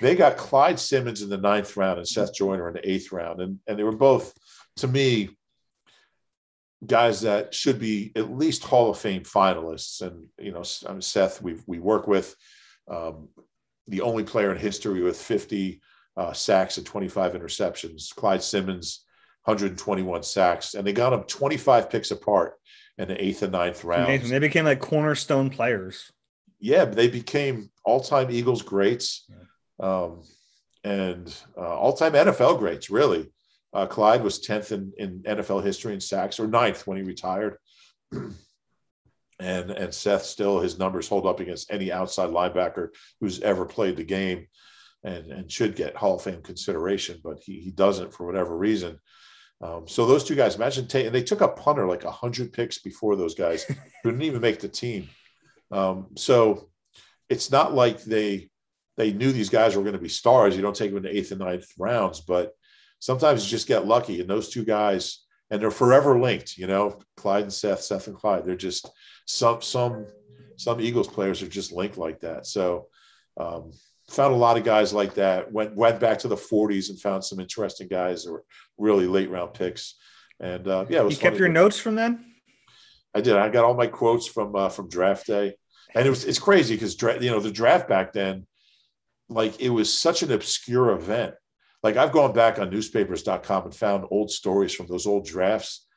they got Clyde Simmons in the 9th round and Seth Joyner in the 8th round. And they were both, to me, guys that should be at least Hall of Fame finalists. And, Seth, we work with the only player in history with 50 sacks and 25 interceptions. Clyde Simmons, 121 sacks. And they got him 25 picks apart in the 8th and 9th rounds. They became like cornerstone players. Yeah, they became all-time Eagles greats. Yeah. And all-time NFL greats, really. Clyde was 10th in NFL history in sacks, or 9th when he retired. And Seth, still, his numbers hold up against any outside linebacker who's ever played the game and should get Hall of Fame consideration, but he doesn't for whatever reason. So those two guys, imagine and they took a punter like 100 picks before those guys who didn't even make the team. So it's not like they knew these guys were going to be stars. You don't take them in the 8th and 9th rounds, but sometimes you just get lucky. And those two guys, and they're forever linked, Clyde and Seth and Clyde. They're just some Eagles players are just linked like that. So found a lot of guys like that, went back to the 40s and found some interesting guys that were really late round picks. And it was You kept your notes from then? I did. I got all my quotes from draft day, and it's crazy because the draft back then, like it was such an obscure event. Like I've gone back on newspapers.com and found old stories from those old drafts,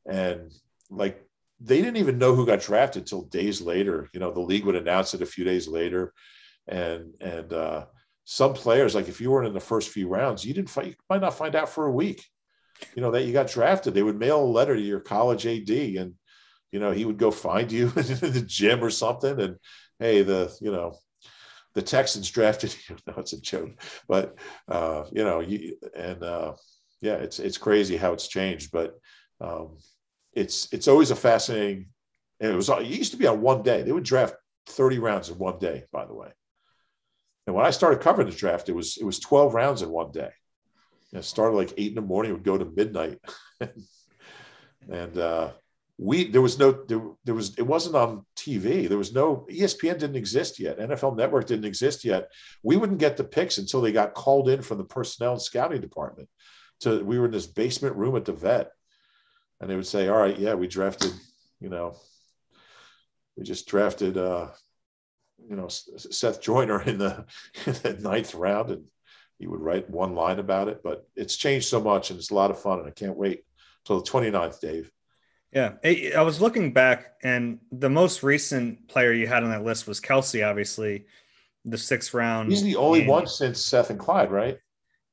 and like they didn't even know who got drafted till days later. The league would announce it a few days later, and some players, like if you weren't in the first few rounds, you might not find out for a week. That you got drafted. They would mail a letter to your college AD, and he would go find you in the gym or something, and hey, the Texans drafted you. No, it's a joke, but it's crazy how it's changed, but it's always a fascinating. And it used to be on one day. They would draft 30 rounds in one day, by the way. And when I started covering the draft, it was 12 rounds in one day. It started like 8 a.m, would go to midnight, and it wasn't on TV. There was no ESPN didn't exist yet. NFL Network didn't exist yet. We wouldn't get the picks until they got called in from the personnel and scouting department. We were in this basement room at the vet, and they would say, "All right, yeah, we drafted. We just drafted, Seth Joyner in the 9th round," and he would write one line about it. But it's changed so much, and it's a lot of fun, and I can't wait till the 29th, Dave. Yeah, I was looking back, and the most recent player you had on that list was Kelsey, obviously, the 6th round. He's the only one since Seth and Clyde, right?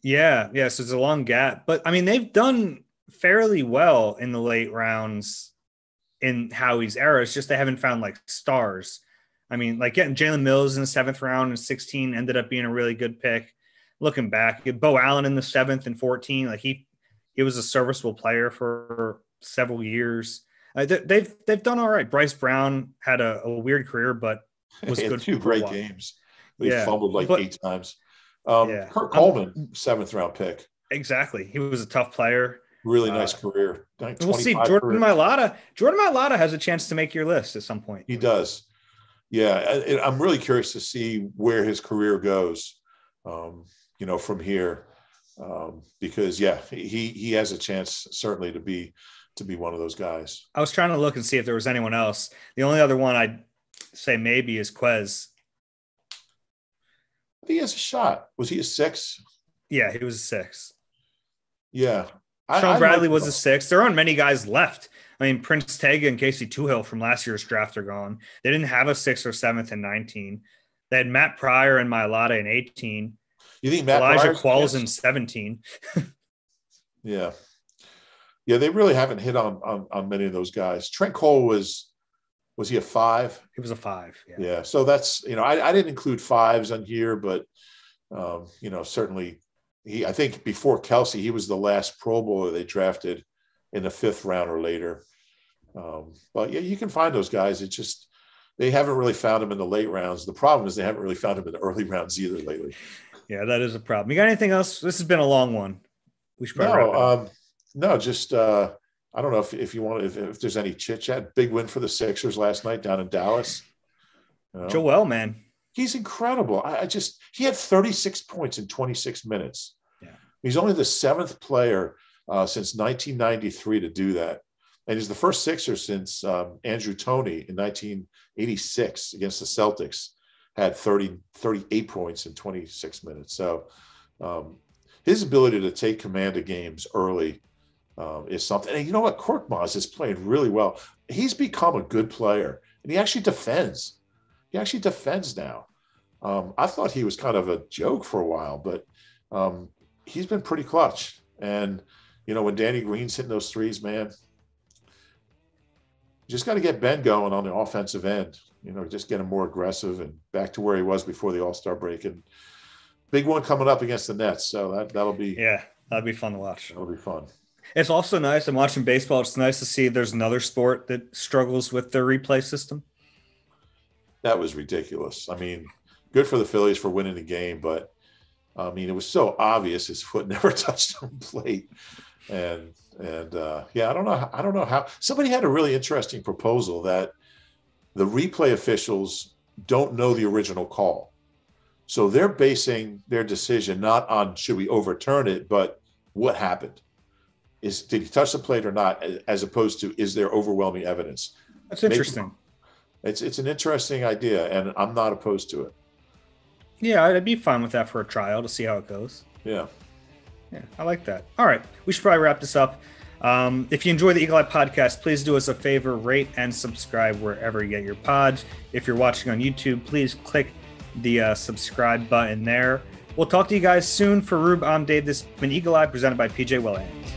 Yeah, so it's a long gap. But, I mean, they've done fairly well in the late rounds in Howie's era. It's just they haven't found, like, stars. I mean, like getting Jalen Mills in the 7th round and 16 ended up being a really good pick. Looking back, Bo Allen in the 7th and 14, like he was a serviceable player for several years. They've done all right. Bryce Brown had a weird career, but was good. 2 great games. He fumbled 8 times. Kurt Coleman, 7th round pick. Exactly. He was a tough player. Really nice career. We'll see. Jordan Mailata has a chance to make your list at some point. He does. Yeah, I'm really curious to see where his career goes. From here, because he has a chance certainly to be one of those guys. I was trying to look and see if there was anyone else. The only other one I'd say maybe is Quez. I think he has a shot. Was he a 6? Yeah, he was a 6. Yeah. Sean Bradley was a 6. There aren't many guys left. I mean, Prince Tega and Casey Tuhill from last year's draft are gone. They didn't have a 6th or 7th in 19. They had Matt Pryor and Mailata in 18. You think Matt Elijah Qualls in 17? Yeah, they really haven't hit on many of those guys. Trent Cole was he a 5? He was a 5. Yeah. So that's I didn't include 5s on here, but certainly I think before Kelsey, he was the last Pro Bowler they drafted in the 5th round or later. But yeah, you can find those guys. It's just they haven't really found them in the late rounds. The problem is they haven't really found them in the early rounds either lately. Yeah, that is a problem. You got anything else? This has been a long one. We should probably no, just I don't know if you want if there's any chit chat. Big win for the Sixers last night down in Dallas. Joel, man, he's incredible. He had 36 points in 26 minutes. Yeah, he's only the 7th player since 1993 to do that, and he's the first Sixer since Andrew Toney in 1986 against the Celtics. Had 38 points in 26 minutes. So his ability to take command of games early is something. And you know what? Korkmaz is playing really well. He's become a good player, and he actually defends. He actually defends now. I thought he was kind of a joke for a while, but he's been pretty clutch. And, when Danny Green's hitting those threes, man, you just got to get Ben going on the offensive end. Just get him more aggressive and back to where he was before the All-Star break. And big one coming up against the Nets. So that'll be fun to watch. That'll be fun. It's also nice. I'm watching baseball. It's nice to see there's another sport that struggles with their replay system. That was ridiculous. I mean, good for the Phillies for winning the game, but I mean, it was so obvious his foot never touched home plate. And I don't know how. Somebody had a really interesting proposal that the replay officials don't know the original call. So they're basing their decision not on should we overturn it, but what happened. Did he touch the plate or not, as opposed to is there overwhelming evidence? That's interesting. It's an interesting idea, and I'm not opposed to it. Yeah, I'd be fine with that for a trial to see how it goes. Yeah. Yeah, I like that. All right, we should probably wrap this up. If you enjoy the Eagle Eye Podcast, please do us a favor, rate and subscribe wherever you get your pods. If you're watching on YouTube, please click the subscribe button there. We'll talk to you guys soon. For Rube, I'm Dave. This has been Eagle Eye presented by PJ Williams.